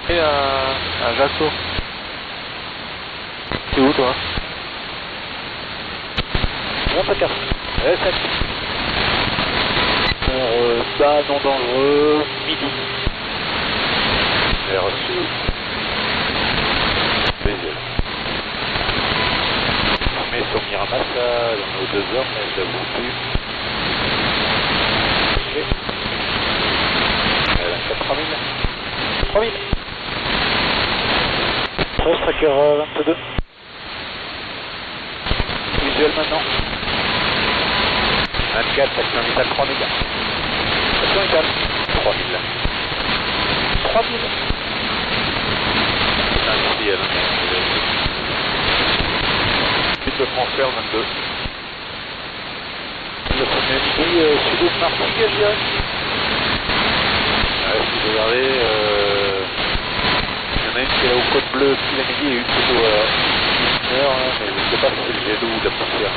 Et à Ajaccio. C'est où toi? Monte à 4. 7. Bas, non dangereux, midi. J'ai reçu. Visuel. Mais sur Miramasa, on est aux 2 heures, mais je l'avoue plus. Ok. 24 3000. 3000. 13, tracker 22. Visuel maintenant. 24, action vitale 3 mégas. Action vitale. 3000. 3000. C'est industriel. Suite de transfert 22. Le premier midi, sud-est Martinique, je dirais. Ouais, si vous regardez, il y en a une qui est au Côte Bleue, puis la midi, et une plutôt à 1 heure, hein, mais je ne sais pas si c'est le jet d'eau ou de la poussière.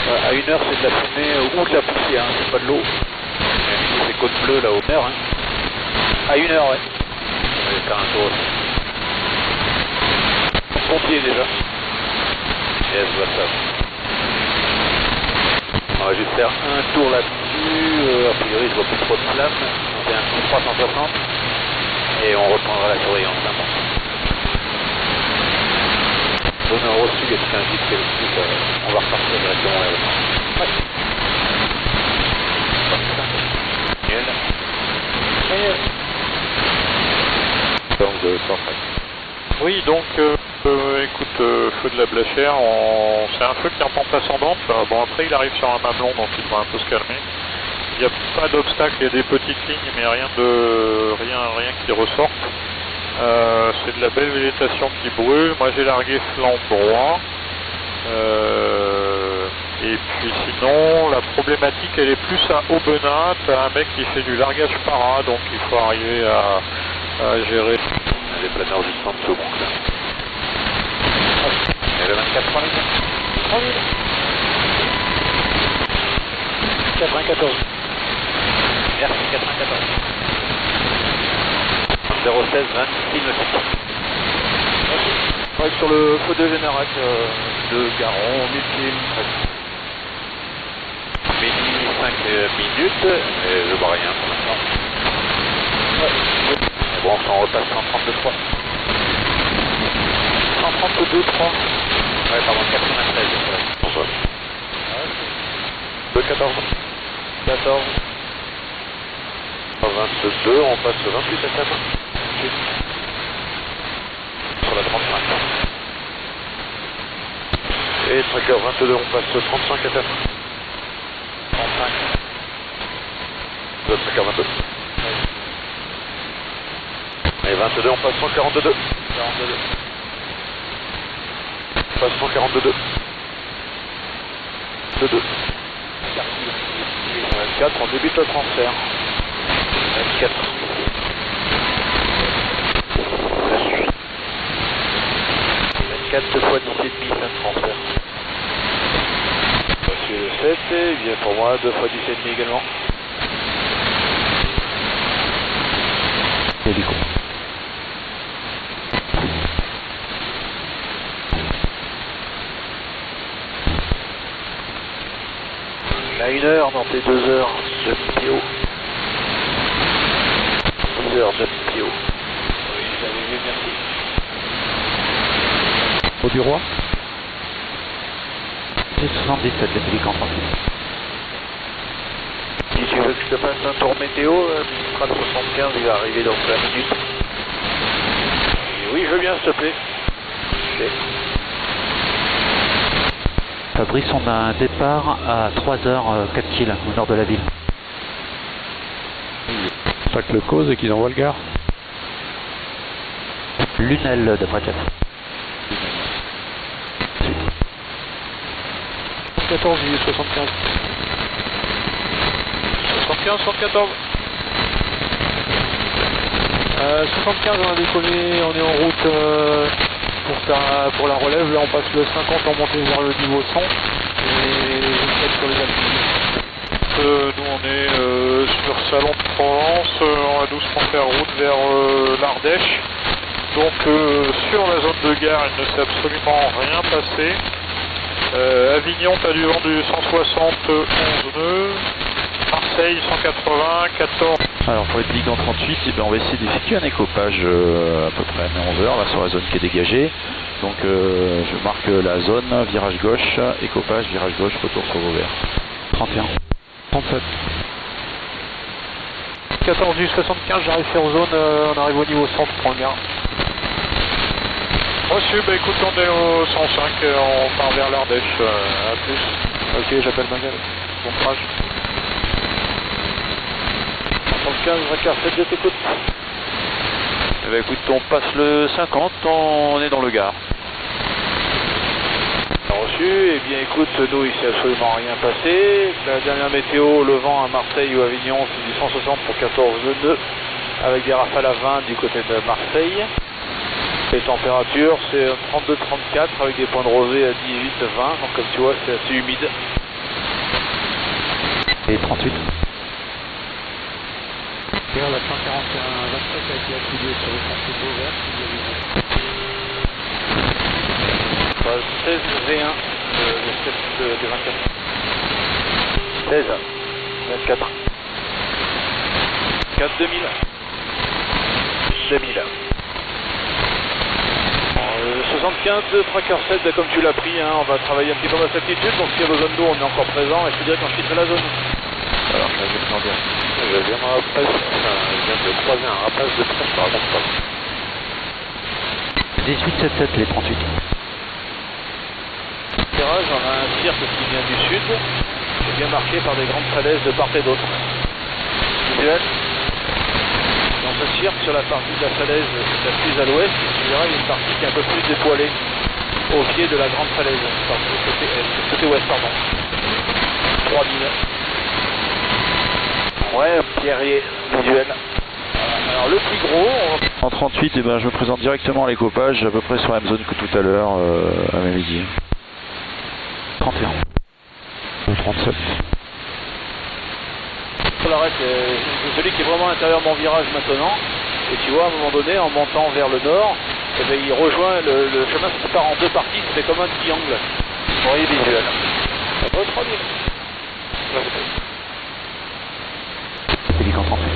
À 1 heure, c'est de la fumée ou de la poussière, hein, c'est pas de l'eau. La midi, c'est Côte Bleue, là, au nord. Hein. À 1 heure, ouais. On va faire un tour aussi. Pompier déjà. Yes, je vois ça. On va juste faire un tour là-dessus. A priori, je vois plus trop de flammes. On fait un tour 360 et on reprendra la surveillance là. Donneur reçu, il y a tout un guide qui est dessus. On va repartir directement à l'aéroport. Ouais. Nickel. Donc de Forfait. Oui, donc, écoute, feu de la Blachère, c'est un feu qui est en pente ascendante. Bon, après, il arrive sur un mamelon, donc il va un peu se calmer. Il n'y a pas d'obstacle, il y a des petites lignes, mais rien qui ressorte. C'est de la belle végétation qui brûle. Moi, j'ai largué flanc droit. Et puis sinon, la problématique, elle est plus à Aubenas. T'as un mec qui fait du largage para, donc il faut arriver à gérer. Les planeurs juste en dessous, donc là. Et le 24 3000. 3000. 94. Merci, 94. 016 26 nautique. Ouais, sur le feu de Générac de Garon, 1000 pieds, 1013. Midi 5 minutes, et je vois rien pour l'instant. Ouais. Mais bon, on repasse 132.3. 132.3. Ouais, pardon, 93. Bonsoir. 2 14. 14. 22, on passe 28 FM. Sur la 35. Et tracker 22, on passe 35 FM. 35. Le tracker 22. Et 22, on passe 142. 42. On passe 142. 22. 24, on débute le transfert. 24. 24, 2 fois 10 et demi, ça me transfert. Voici le 7, et il vient pour moi 2 fois 10 et demi également. Hélico. À 1 heure dans tes 2 heures de PO. 2 heures de PO. Oui, je l'avais vu, merci. Au du roi. C'est 77, les Pélicans. Si tu veux que je te fasse un tour météo, tu seras de 75, il va arriver dans 20 minutes. Et oui, je veux bien, s'il te plaît. Ok. Fabrice, on a un départ à 3h, 4 km au nord de la ville. Pas que le cause et qu'ils envoient le gars. Lunel de Pracat. 14 juillet 75. 75, 74. 75, on a décollé, on est en route pour la relève. Là, on passe le 50 en montée vers le niveau 100. Et je suis sur les altitudes. nous on est sur Salon de Provence, on va doucement faire route vers l'Ardèche. Donc sur la zone de gare, il ne s'est absolument rien passé. Avignon, tu as du vent du 160, 11 nœuds. Marseille, 180, 14. Alors pour les Pélicans 38, eh ben, on va essayer d'effectuer un écopage à peu près à 11h, là sur la zone qui est dégagée. Donc je marque la zone, virage gauche, écopage, virage gauche, retour sur Vauvert. 31. 37. 14 du 75, j'arrive sur zone, on arrive au niveau centre, prends le gare. Reçu, bah écoute, on est au 105, on part vers l'Ardèche, à plus. Ok, j'appelle Magal. Bon courage. 75, Ricard 7, je t'écoute. Eh ben, écoute, on passe le 50, on est dans le Gard. Reçu, eh bien écoute, nous il s'est absolument rien passé. La dernière météo, le vent à Marseille ou Avignon, c'est du 160 pour 14 nœuds, avec des rafales à 20 du côté de Marseille. Les températures, c'est 32-34 avec des points de rosée à 18-20, donc comme tu vois, c'est assez humide. Et 38. La 141 27 a été attribuée sur le chantier de Vauvert. 16 V1, le 7 de 24. 16, 24. 4 2000. 2000. 75 de Tracker 7, comme tu l'as pris, hein, on va travailler un petit peu à cette altitude, donc s'il y a besoin d'eau, on est encore présent, et je te dirais quand je quitterai la zone. Alors, je vais demander. Je viens de croiser un rapace de presse par rapport à 1877 les 38. Tirage, on a un cirque qui vient du sud, qui est bien marqué par des grandes falaises de part et d'autre. Visuel. Dans ce cirque, sur la partie de la falaise la plus à l'ouest, tu verras, il y a une partie qui est un peu plus dépoilée au pied de la grande falaise, côté ouest, pardon. 3000. Ouais, pierrier visuel. Alors le plus gros... En 38, eh ben, je me présente directement à l'écopage, à peu près sur la même zone que tout à l'heure, à midi. 31. 37. Sur l'arrêt, c'est celui qui est vraiment à l'intérieur de mon virage maintenant. Et tu vois, à un moment donné, en montant vers le nord, eh bien, il rejoint le chemin se sépare en deux parties, c'est comme un triangle. Oui, visuel. Ça va, 3000. Pélican 38.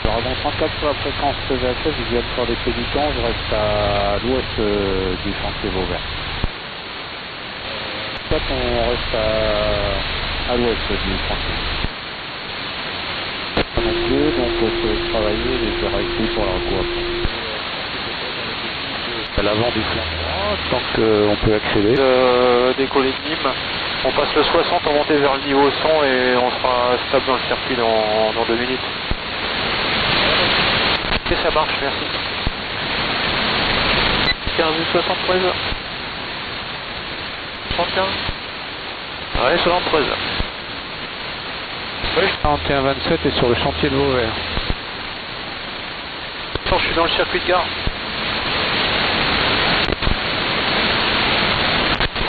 Alors, dans 34 sur la fréquence VHF, je viens sur les Pélicans, je reste à l'ouest du chantier Vauvert. En fait, on reste à l'ouest du chantier. Donc, je vais travailler les directives pour la recours. À l'avant du flanc droit, tant qu'on peut accéder. Décoller de Nîmes. On passe le 60, on monte vers le niveau 100 et on sera stable dans le circuit dans 2 minutes. Et ça marche, merci. 15 73. 31. Ouais, 73. Oui, 41 27 est sur le chantier de Vauvert. Attends, je suis dans le circuit de gare.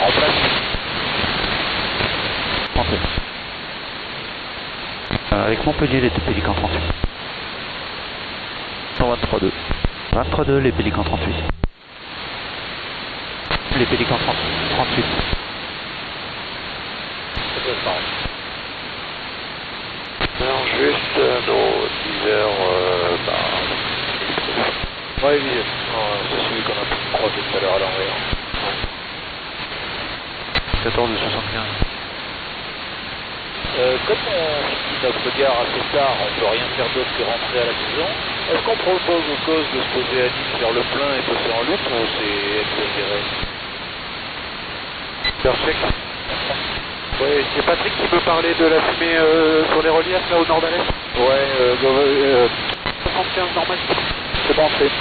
En place. 38. Avec Montpellier, les Pélicans 38. 123-2. 23-2, les Pélicans 38. Les Pélicans 38. Alors juste nos 10 heures ouais, oui, c'est celui qu'on a croisé tout à l'heure à l'envers. 14 de 75. Comme on finit notre gare assez tard, on peut rien faire d'autre que rentrer à la maison. Est-ce qu'on propose aux causes de se poser à Nice, faire le plein et passer en loupe ou c'est exagéré? Perfect. Ouais, c'est Patrick qui peut parler de la fumée sur les reliefs là au nord d'Alès. Ouais, 75 normal. C'est bon, c'est.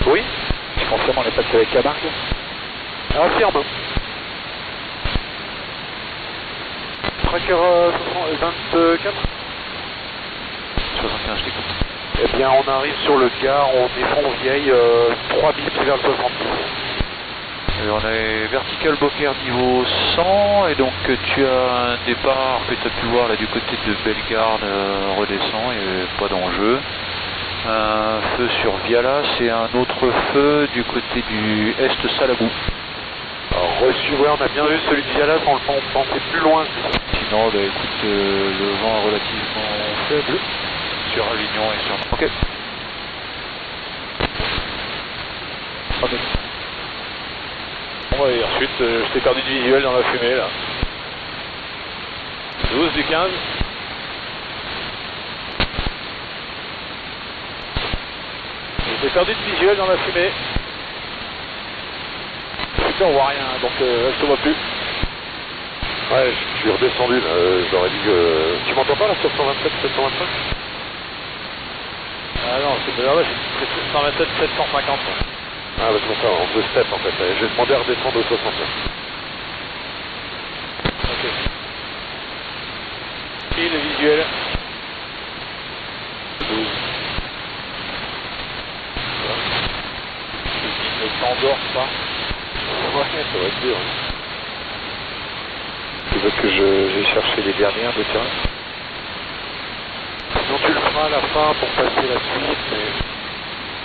Oui. Je confirme, on est passé avec la marque. Affirme. Tracker 24. 75, je t'écoute. Eh bien, on arrive sur le gare, on est Fontvieille, 3000 vers le 70. Et on est vertical Beaucaire niveau 100 et donc tu as un départ que tu as pu voir là du côté de Bellegarde, redescend, il n'y a pas d'enjeu. Un feu sur Vialas et un autre feu du côté du Est Salabou. Alors reçu, ouais, on a bien vu celui de Vialas, on le pensait plus loin. Sinon, bah, écoute, le vent est relativement faible sur Avignon et sur... Ok. Bon, et ensuite, je t'ai perdu du visuel dans la fumée, là. 12 du 15. J'ai perdu de visuel dans la fumée. Putain, on voit rien, donc je te vois plus. Ouais, je suis redescendu là, j'aurais dit que... Tu m'entends pas là sur 127, 725? Ah non, c'est 127, 750. Ah bah c'est pour ça, on peut step en fait, j'ai demandé à redescendre au 69. Ok. Et le visuel. 12. Et t'endors pas. Ouais, ça va être dur. Tu veux que j'aille chercher les dernières de terrain? Sinon tu le feras à la fin pour passer la suite, mais...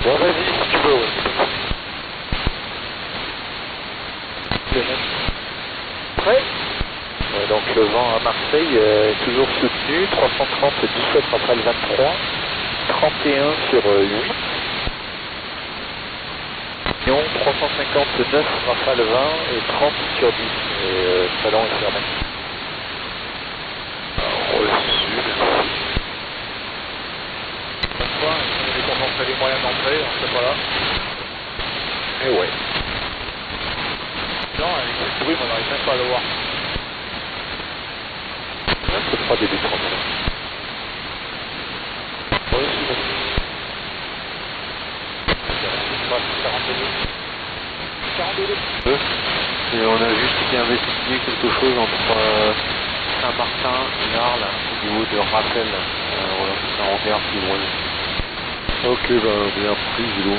Bon vas-y si tu veux, ouais. Prêt? Ouais, donc le vent à Marseille est toujours soutenu, 330, 17 rafale 23, 31 sur 8. Lyon, 359 rafale 20 et 30 sur 10. Et salon est fermé. Alors, reçu, merci. Pourquoi on avait concentré les moyens d'entrée, on sait pas là. Et ouais. Non, avec ce bruit, on n'arrive même pas à le voir. Là, ce sera des B35. Reçu, merci. 42. Et on a juste investigué quelque chose entre Saint-Martin et Arles au niveau de Rappel. Voilà, c'est un hangar plus loin. Ok, ben bien pris, Gilo.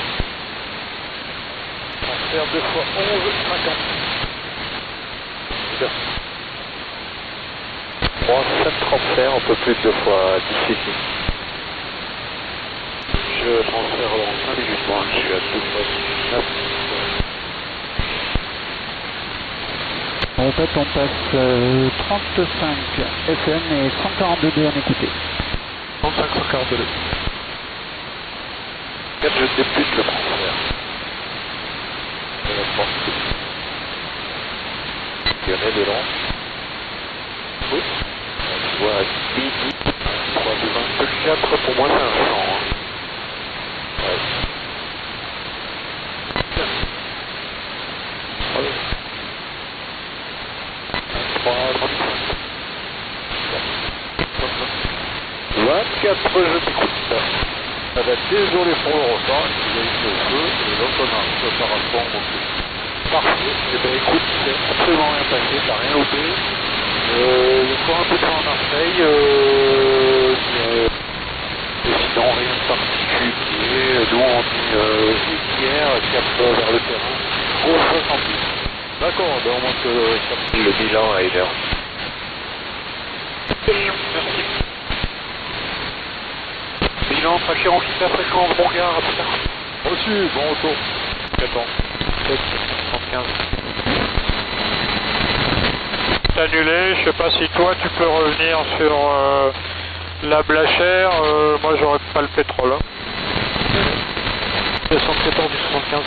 On va faire 2 fois 11, 50. Super. 3, 7 transferts, un peu plus de 2 fois 10 ici. Je transfère dans 5 minutes, moi, je suis à 2 fois 19. En fait, on passe 35 FM et 142 à m'écouter. 35, 142. 4, je débute le transfert. Il y en a de long. Oui. Je vois midi, 3, 2, 24, pour moi c'est un champ. Hein. Ouais. Allez. 3, 24, je t'écoute. Ça va être désolé pour le retard, il a été au feu, et l'autre on arrive à faire un pont non plus. Parfait. Eh bien écoute, c'est absolument rien passé, t'as rien loupé. Il y a encore un peu de temps à Marseille, mais sinon rien de particulier. Nous on est hier, 4 heures vers le terrain, gros 70. D'accord, ben au moins que ça... Le bilan à 1h. Merci. Bilan, traqué en quitte la fréquence, bon gars, à plus tard. Reçu, bon retour. 14. 7, 75. C'est annulé, je sais pas si toi tu peux revenir sur la Blachère, moi j'aurais pas le pétrole. Hein. 74 du 75.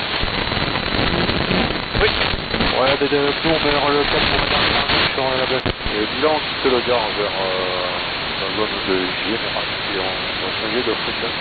Oui. Ouais, nous on met le cap pour la sur la Blachère. Et bilan, on quitte le gare vers la zone de J, et on va changer de fréquence.